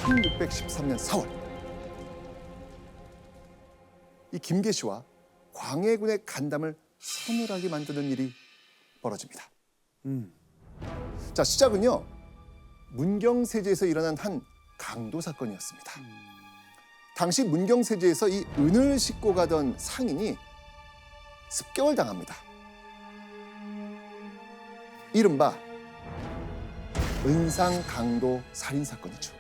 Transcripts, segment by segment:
1613년 4월 이 김계시와 광해군의 간담을 서늘하게 만드는 일이 벌어집니다. 자, 시작은요. 문경세제에서 일어난 한 강도 사건이었습니다. 당시 문경세제에서 이 은을 싣고 가던 상인이 습격을 당합니다. 이른바 은상강도 살인사건이죠.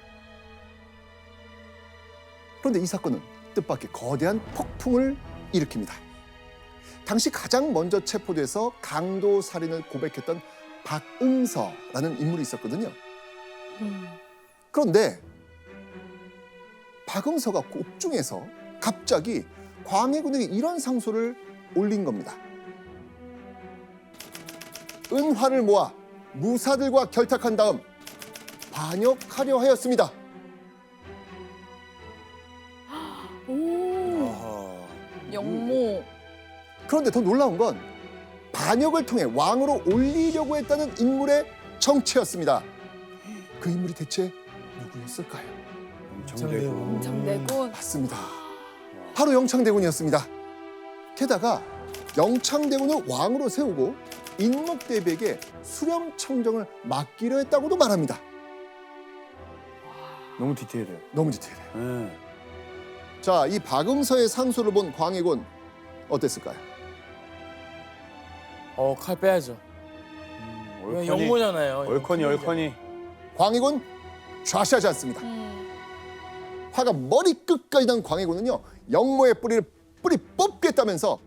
그런데 이 사건은 뜻밖의 거대한 폭풍을 일으킵니다. 당시 가장 먼저 체포돼서 강도 살인을 고백했던 박응서라는 인물이 있었거든요. 그런데 박응서가 곡중에서 갑자기 광해군에게 이런 상소를 올린 겁니다. 은화를 모아 무사들과 결탁한 다음 반역하려 하였습니다. 오, 영모. 그런데 더 놀라운 건 반역을 통해 왕으로 올리려고 했다는 인물의 정체였습니다. 그 인물이 대체 누구였을까요? 영창대군. 맞습니다. 바로 영창대군이었습니다. 게다가 영창대군을 왕으로 세우고 인목대비에게 수렴청정을 맡기려 했다고도 말합니다. 너무 디테일해요. 너무 디테일해요. 네. 자, 이 박응서의 상소를 본 광해군 어땠을까요? 칼 빼야죠. 영모잖아요. 얼커니. 광해군 좌시하지 않습니다. 화가 머리끝까지 난 광해군은요, 영모의 뿌리 뽑겠다면서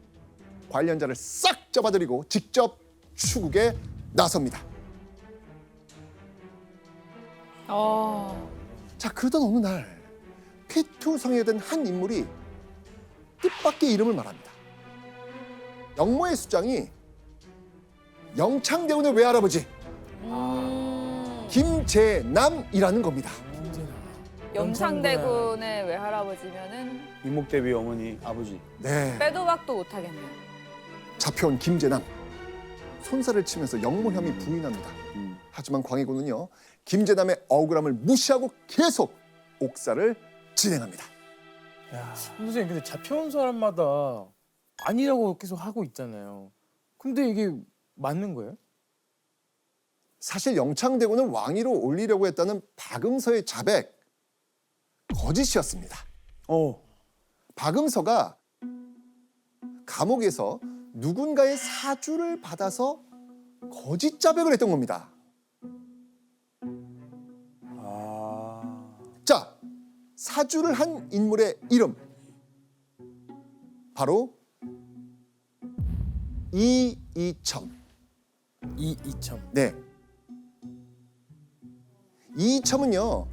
관련자를 싹 잡아들이고 직접 추국에 나섭니다. 자, 그러던 어느 날 쾌투성이된 한 인물이 뜻밖의 이름을 말합니다. 영모의 수장이 영창대군의 외할아버지 김재남이라는 겁니다. 영창대군의 외할아버지면은 이목대비 어머니 아버지. 네, 빼도 박도 못하겠네요. 잡혀온 김재남 손살을 치면서 영모 혐의 부인합니다. 하지만 광해군은요, 김재남의 억울함을 무시하고 계속 옥사를 진행합니다. 선생님, 근데 잡혀온 사람마다 아니라고 계속 하고 있잖아요. 근데 이게 맞는 거예요? 사실 영창대군을 왕위로 올리려고 했다는 박응서의 자백 거짓이었습니다. 박응서가 감옥에서 누군가의 사주를 받아서 거짓 자백을 했던 겁니다. 자, 사주를 한 인물의 이름 바로 이이첨. 이이첨. 네. 이이첨은요,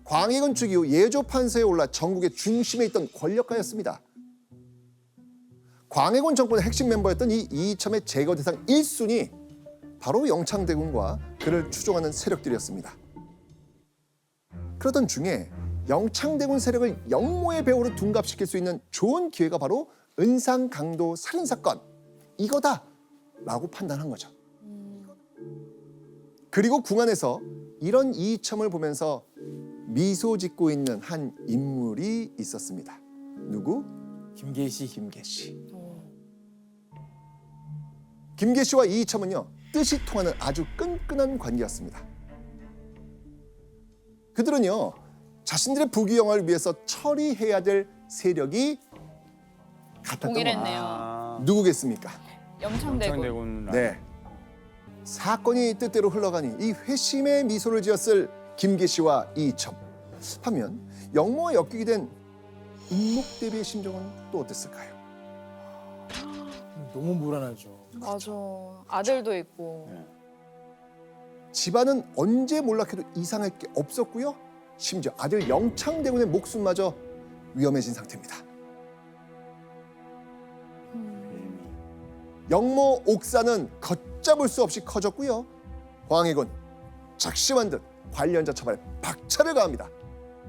광해군 죽 이후 예조 판서에 올라 전국의 중심에 있던 권력가였습니다. 광해군 정권의 핵심 멤버였던 이 이이첨의 제거 대상 1순위 바로 영창대군과 그를 추종하는 세력들이었습니다. 그러던 중에 영창대군 세력을 영모의 배후로 둔갑시킬 수 있는 좋은 기회가 바로 은상강도 살인사건 이거다라고 판단한 거죠. 그리고 궁안에서 이런 이이첨을 보면서 미소 짓고 있는 한 인물이 있었습니다. 누구? 김계시. 김계시. 김계시와 이이첨은요, 뜻이 통하는 아주 끈끈한 관계였습니다. 그들은요, 자신들의 부귀영화를 위해서 처리해야 될 세력이 같았던 겁니다. 동일했네요. 누구겠습니까? 영창대군. 영창대군. 네. 사건이 뜻대로 흘러가니 이 회심의 미소를 지었을 김계시와 이이첨. 반면 영모와 엮이게 된 인목대비의 심정은 또 어땠을까요? 너무 불안하죠. 맞아. 아들도 있고. 집안은 언제 몰락해도 이상할 게 없었고요. 심지어 아들 영창대군의 목숨마저 위험해진 상태입니다. 영모 옥사는 걷잡을 수 없이 커졌고요. 광해군 작심한 듯 관련자 처벌에 박차를 가합니다.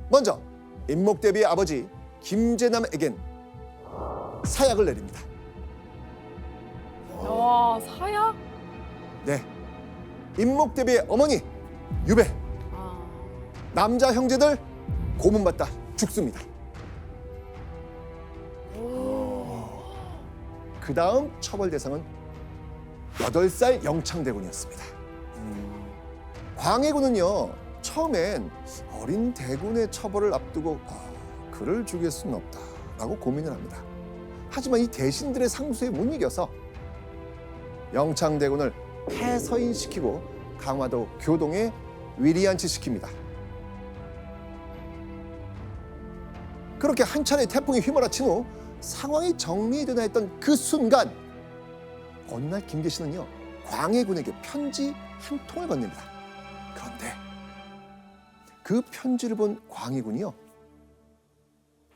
먼저 인목대비의 아버지 김재남에겐 사약을 내립니다. 와, 사약? 네, 인목대비의 어머니 유배, 남자 형제들 고문받다 죽습니다. 그 다음 처벌 대상은 8살 영창대군이었습니다. 광해군은요, 처음엔 어린 대군의 처벌을 앞두고 그를 죽일 수는 없다라고 고민을 합니다. 하지만 이 대신들의 상소에 못 이겨서 영창대군을 폐서인시키고 강화도 교동에 위리안치시킵니다. 그렇게 한 차례 태풍이 휘몰아친 후 상황이 정리되나 했던 그 순간 어느 날 김계시는요, 광해군에게 편지 한 통을 건넵니다. 그런데 그 편지를 본 광해군이요,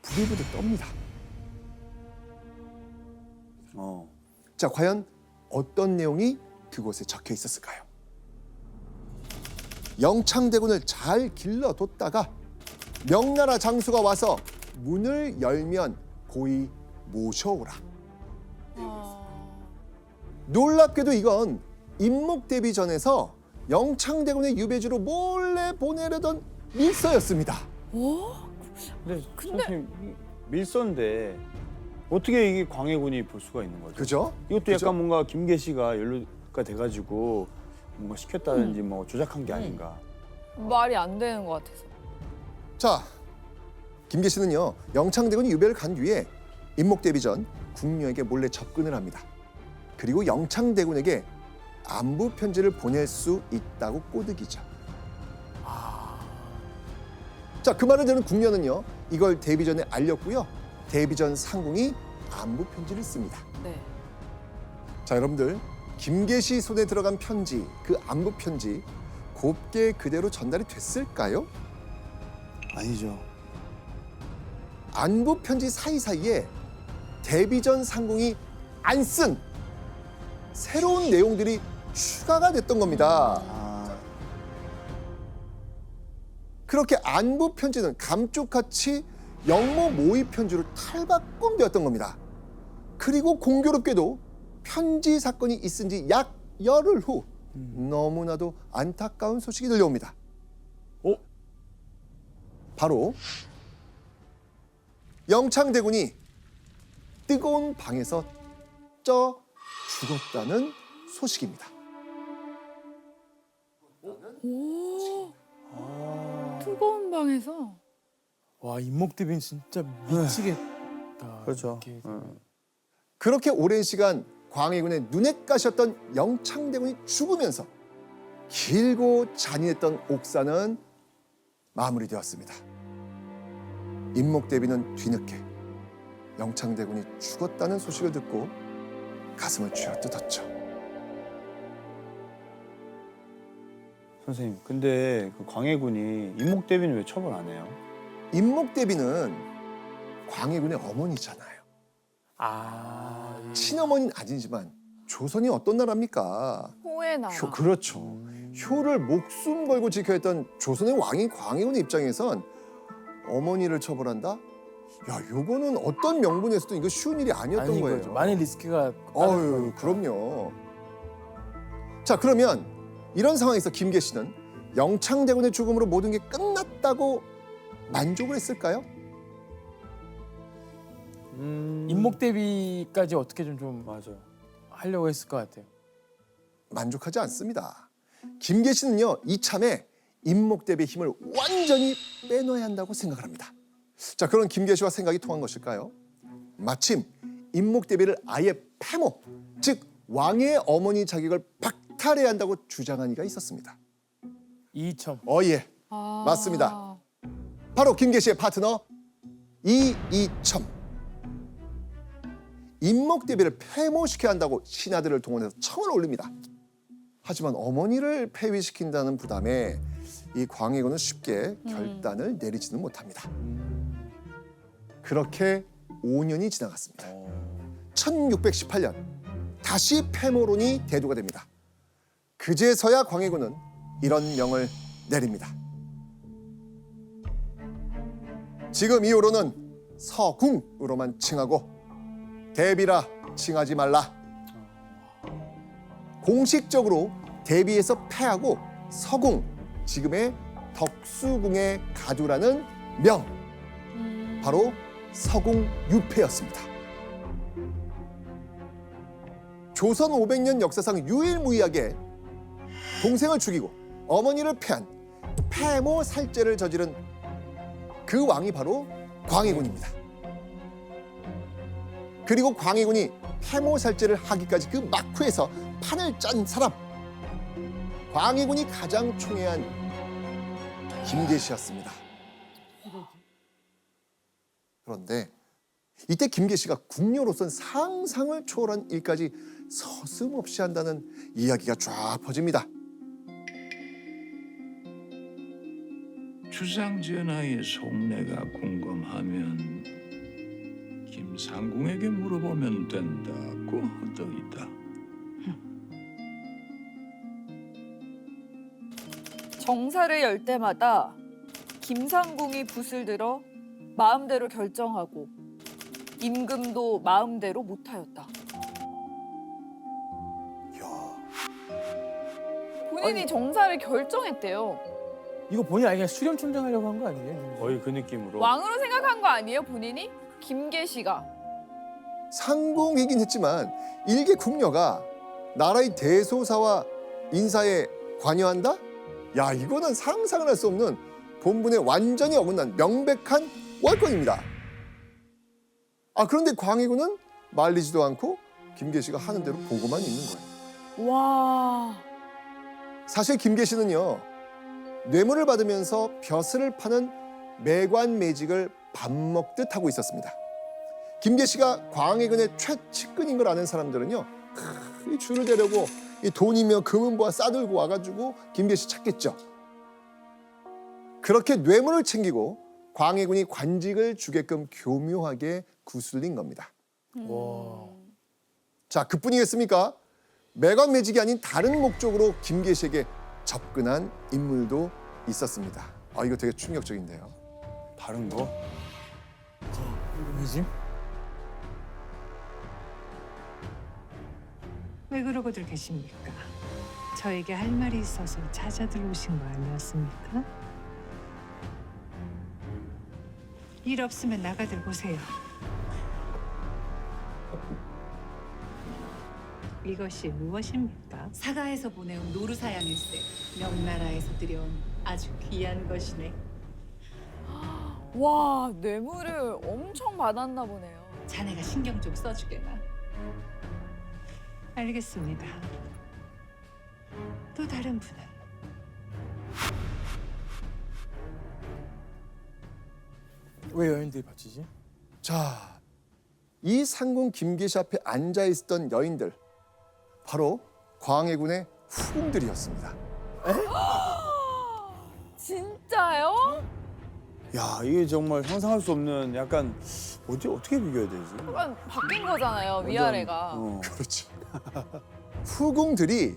부들부들 떱니다. 자, 과연 어떤 내용이 그곳에 적혀 있었을까요? 영창대군을 잘 길러뒀다가 명나라 장수가 와서 문을 열면 고이 모셔오라. 놀랍게도 이건 임목대비전에서 영창대군의 유배지로 몰래 보내려던 밀서였습니다. 근데 선생님 이 밀서인데 어떻게 이게 광해군이 볼 수가 있는 거죠? 그죠? 이것도 그죠? 약간 뭔가 김계시가 연루가 돼가지고 뭔가 시켰다든지 뭐 조작한 게 아닌가. 말이 안 되는 것 같아서. 자, 김계시는요, 영창대군이 유배를 간 뒤에 임목대비전 궁녀에게 몰래 접근을 합니다. 그리고 영창대군에게 안부 편지를 보낼 수 있다고 꼬드기죠. 자, 그 말을 들은 궁녀는요, 이걸 대비전에 알렸고요, 대비전 상궁이 안부 편지를 씁니다. 네. 자, 여러분들, 김계시 손에 들어간 편지, 그 안부 편지 곱게 그대로 전달이 됐을까요? 아니죠. 안부 편지 사이사이에 대비전 상궁이 안 쓴 새로운 내용들이 추가가 됐던 겁니다. 그렇게 안부 편지는 감쪽같이 영모 모의 편지로 탈바꿈되었던 겁니다. 그리고 공교롭게도 편지 사건이 있은 지 약 열흘 후 너무나도 안타까운 소식이 들려옵니다. 바로 영창대군이 뜨거운 방에서 쪄 죽었다는 소식입니다. 뜨거운 방에서. 와, 임목대비는 진짜 미치겠다. 그렇죠. 이렇게. 그렇게 오랜 시간 광해군의 눈에 가셨던 영창대군이 죽으면서 길고 잔인했던 옥사는 마무리되었습니다. 임목대비는 뒤늦게 영창대군이 죽었다는 소식을 듣고 가슴을 쥐어뜯었죠. 선생님, 근데 그 광해군이 임목대비는 왜 처벌 안 해요? 임목대비는 광해군의 어머니잖아요. 친어머니는 아니지만 조선이 어떤 나라입니까? 호의 나라. 그렇죠. 효를 목숨 걸고 지켜야 했던 조선의 왕인 광해군의 입장에선 어머니를 처벌한다? 야, 요거는 어떤 명분에서도 이거 쉬운 일이 아니었던 아닌 거예요. 거죠. 많은 리스크가 어유, 그럼요. 자, 그러면 이런 상황에서 김계시는 영창대군의 죽음으로 모든 게 끝났다고 만족을 했을까요? 임목대비까지 어떻게 좀 맞아. 하려고 했을 것 같아요. 만족하지 않습니다. 김계시는요, 이참에 임목대비의 힘을 완전히 빼놓아야 한다고 생각을 합니다. 자, 그런 김계시와 생각이 통한 것일까요? 마침 임목대비를 아예 패모, 즉 왕의 어머니 자격을 박탈해야 한다고 주장한 이가 있었습니다. 이이첨. 예, 맞습니다. 바로 김계시의 파트너 이이첨. 임목대비를 폐모시켜야 한다고 신하들을 동원해서 청을 올립니다. 하지만 어머니를 폐위시킨다는 부담에 이 광해군은 쉽게 결단을 내리지는 못합니다. 그렇게 5년이 지나갔습니다. 1618년 다시 폐모론이 대두가 됩니다. 그제서야 광해군은 이런 명을 내립니다. 지금 이후로는 서궁으로만 칭하고 대비라 칭하지 말라. 공식적으로 대비에서 패하고 서궁, 지금의 덕 특수궁의 가두라는 명, 바로 서궁유패였습니다. 조선 500년 역사상 유일무이하게 동생을 죽이고 어머니를 패한 패모살제를 저지른 그 왕이 바로 광해군입니다. 그리고 광해군이 패모살제를 하기까지 그 막후에서 판을 짠 사람, 광해군이 가장 총애한 김계시였습니다. 그런데 이때 김계시가 궁녀로선 상상을 초월한 일까지 서슴없이 한다는 이야기가 쫙 퍼집니다. 주상전하의 속내가 궁금하면 김상궁에게 물어보면 된다고 하더이다. 정사를 열 때마다 김상궁이 붓을 들어 마음대로 결정하고 임금도 마음대로 못하였다. 본인이 정사를 결정했대요. 이거 본인 아니 그냥 수렴청정하려고 한 거 아니에요? 거의 그 느낌으로. 왕으로 생각한 거 아니에요, 본인이? 김계시가. 상궁이긴 했지만 일개 궁녀가 나라의 대소사와 인사에 관여한다? 야, 이거는 상상을 할 수 없는 본분에 완전히 어긋난 명백한 월권입니다. 그런데 광해군은 말리지도 않고 김계시가 하는 대로 보고만 있는 거예요. 와. 사실 김계시는요, 뇌물을 받으면서 벼슬을 파는 매관 매직을 밥 먹듯 하고 있었습니다. 김계시가 광해군의 최측근인 걸 아는 사람들은요, 이 줄을 대려고 이 돈이며 금은보화 싸들고 와가지고 김계시 찾겠죠. 그렇게 뇌물을 챙기고 광해군이 관직을 주게끔 교묘하게 구슬린 겁니다. 와. 자, 그뿐이겠습니까? 매관 매직이 아닌 다른 목적으로 김계시에게 접근한 인물도 있었습니다. 이거 되게 충격적인데요. 다른 거? 왜지? 왜 그러고들 계십니까? 저에게 할 말이 있어서 찾아 들어오신 거 아니었습니까? 일 없으면 나가들 보세요. 이것이 무엇입니까? 사가에서 보내온 노루사양일세. 명나라에서 들여온 아주 귀한 것이네. 와, 뇌물을 엄청 받았나 보네요. 자네가 신경 좀 써주게나. 알겠습니다. 또 다른 분은? 왜 여인들이 바치지? 자, 이 상궁 김계시 앞에 앉아 있었던 여인들, 바로 광해군의 후궁들이었습니다. 진짜요? 야, 이게 정말 상상할 수 없는 약간 어떻게 비교해야 되지? 약간 바뀐 거잖아요, 위아래가. 그렇지. 후궁들이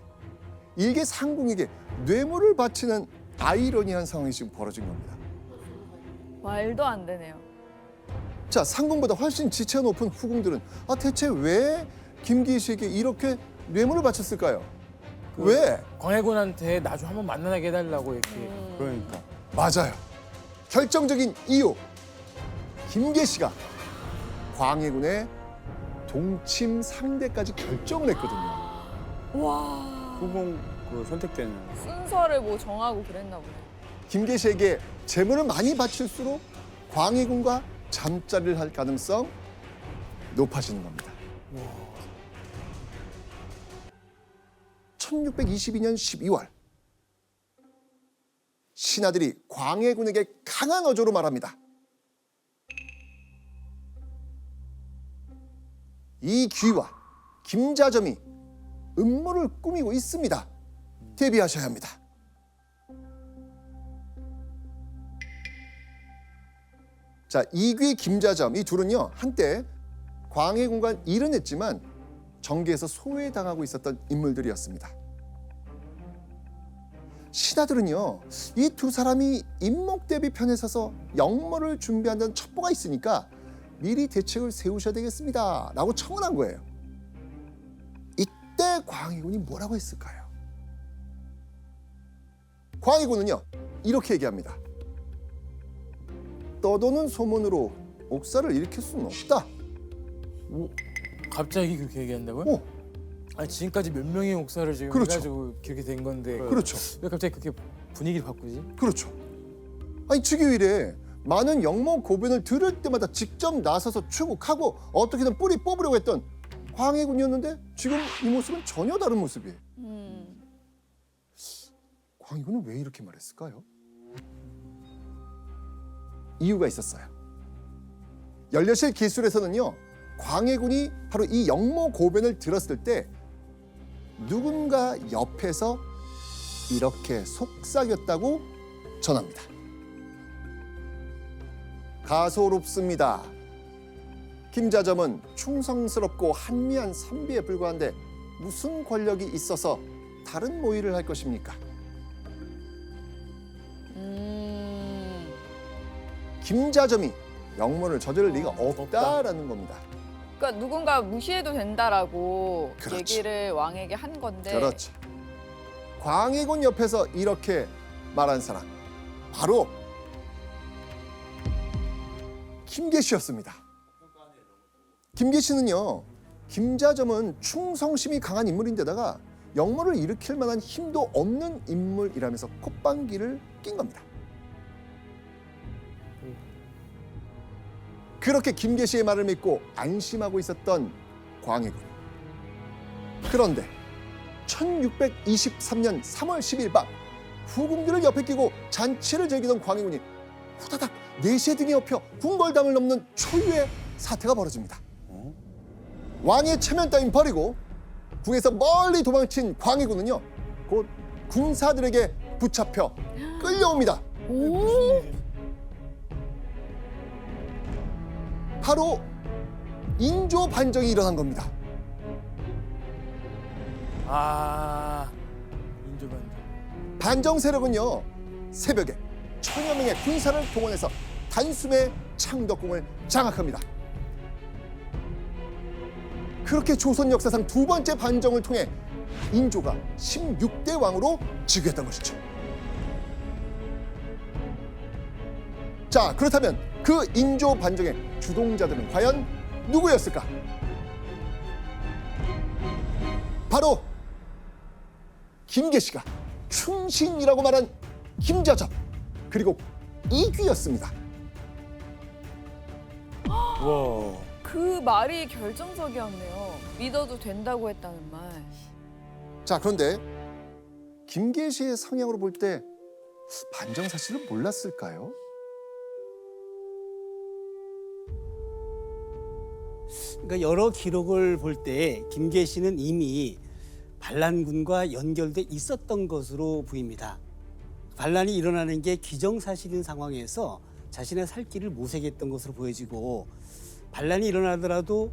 일개 상궁에게 뇌물을 바치는 아이러니한 상황이 지금 벌어진 겁니다. 말도 안 되네요. 자, 상궁보다 훨씬 지체가 높은 후궁들은 대체 왜 김계시에게 이렇게 뇌물을 바쳤을까요? 왜? 광해군한테 나중 한번 만나게 해달라고 이렇게. 그러니까. 맞아요. 결정적인 이유. 김계시가 광해군의 동침 상대까지 결정을 했거든요. 와. 후궁 그 선택되는. 순서를 뭐 정하고 그랬나 보네. 김계시에게 재물을 많이 바칠수록 광해군과 잠자리를 할 가능성 높아지는 겁니다. 1622년 12월 신하들이 광해군에게 강한 어조로 말합니다. 이 귀와 김자점이 음모를 꾸미고 있습니다. 대비하셔야 합니다. 자, 이귀 김자점 이 둘은요, 한때 광해군과 일은 했지만 정계에서 소외당하고 있었던 인물들이었습니다. 신하들은요, 이 두 사람이 임목대비 편에 서서 역모를 준비한다는 첩보가 있으니까 미리 대책을 세우셔야 되겠습니다 라고 청원한 거예요. 이때 광해군이 뭐라고 했을까요? 광해군은요, 이렇게 얘기합니다. 떠도는 소문으로 옥사를 일으킬 수는 없다. 갑자기 그렇게 얘기한다고요? 오, 아니 지금까지 몇 명의 옥사를 지금 그렇죠. 해가지고 그렇게 된 건데 그렇죠. 왜 갑자기 그렇게 분위기를 바꾸지? 그렇죠. 아니 즉위일에 많은 영모 고변을 들을 때마다 직접 나서서 추국하고 어떻게든 뿌리 뽑으려고 했던 광해군이었는데 지금 이 모습은 전혀 다른 모습이에요. 광해군은 왜 이렇게 말했을까요? 이유가 있었어요. 연려실 기술에서는요, 광해군이 바로 이 영모 고변을 들었을 때 누군가 옆에서 이렇게 속삭였다고 전합니다. 가소롭습니다. 김자점은 충성스럽고 한미한 선비에 불과한데 무슨 권력이 있어서 다른 모의를 할 것입니까? 김자점이 영모를 저지를 리가 없다라는 겁니다. 그러니까 누군가 무시해도 된다라고 그렇죠. 얘기를 왕에게 한 건데. 그렇죠. 광해군 옆에서 이렇게 말한 사람 바로 김계시였습니다. 김계시는요, 김자점은 충성심이 강한 인물인데다가 영모를 일으킬 만한 힘도 없는 인물이라면서 콧방귀를 낀 겁니다. 그렇게 김계시의 말을 믿고 안심하고 있었던 광해군. 그런데 1623년 3월 10일 밤 후궁들을 옆에 끼고 잔치를 즐기던 광해군이 후다닥 내시의 등에 엎여 궁궐담을 넘는 초유의 사태가 벌어집니다. 왕의 체면 따윈 버리고 궁에서 멀리 도망친 광해군은요, 곧 군사들에게 붙잡혀 끌려옵니다. 바로 인조 반정이 일어난 겁니다. 아 인조반정. 반정 세력은요, 새벽에 천여 명의 군사를 동원해서 단숨에 창덕궁을 장악합니다. 그렇게 조선 역사상 두 번째 반정을 통해 인조가 16대 왕으로 즉위했던 것이죠. 자, 그렇다면 그 인조 반정의 주동자들은 과연 누구였을까? 바로 김계시가 충신이라고 말한 김자점, 그리고 이귀였습니다. 와. 그 말이 결정적이었네요. 믿어도 된다고 했다는 말. 자, 그런데 김계시의 성향으로 볼 때 반정 사실을 몰랐을까요? 그러니까 여러 기록을 볼 때 김계시는 이미 반란군과 연결돼 있었던 것으로 보입니다. 반란이 일어나는 게 기정사실인 상황에서 자신의 살 길을 모색했던 것으로 보여지고, 반란이 일어나더라도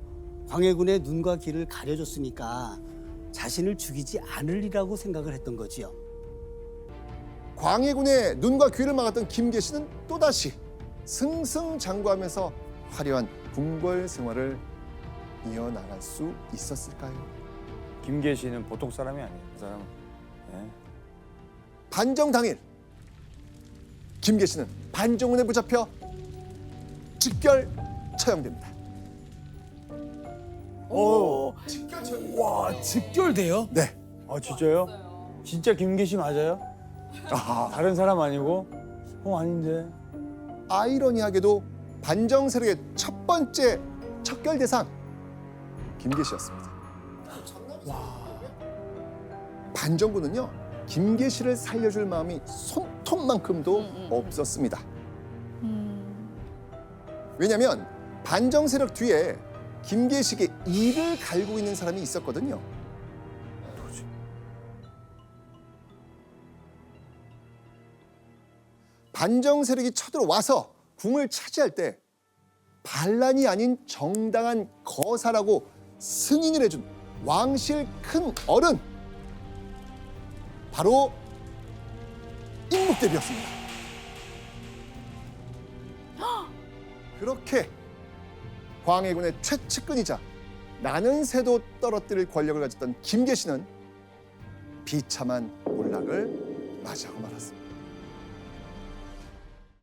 광해군의 눈과 귀를 가려줬으니까 자신을 죽이지 않으리라고 생각을 했던 거지요. 광해군의 눈과 귀를 막았던 김계시는 또다시 승승장구하면서 화려한 궁궐 생활을 이어나갈 수 있었을까요? 김계시는 보통 사람이 아니에요. 그 사람은. 예. 반정 당일 김계시는 반정군에 붙잡혀 직결 처형됩니다. 와 직결돼요? 네. 아 진짜요? 진짜 김계시 맞아요? 다른 사람 아니고? 아닌데. 아이러니하게도 반정 세력의 첫 번째 척결 대상 김계시였습니다. 반정군은요, 김계시를 살려줄 마음이 손톱만큼도 없었습니다. 왜냐하면 반정 세력 뒤에 김계시에게 이를 갈고 있는 사람이 있었거든요. 반정 세력이 쳐들어와서 궁을 차지할 때 반란이 아닌 정당한 거사라고 승인을 해준 왕실 큰 어른, 바로 임묵대비였습니다. 그렇게 광해군의 최측근이자 나는 새도 떨어뜨릴 권력을 가졌던 김계시는 비참한 몰락을 맞이하고 말았습니다.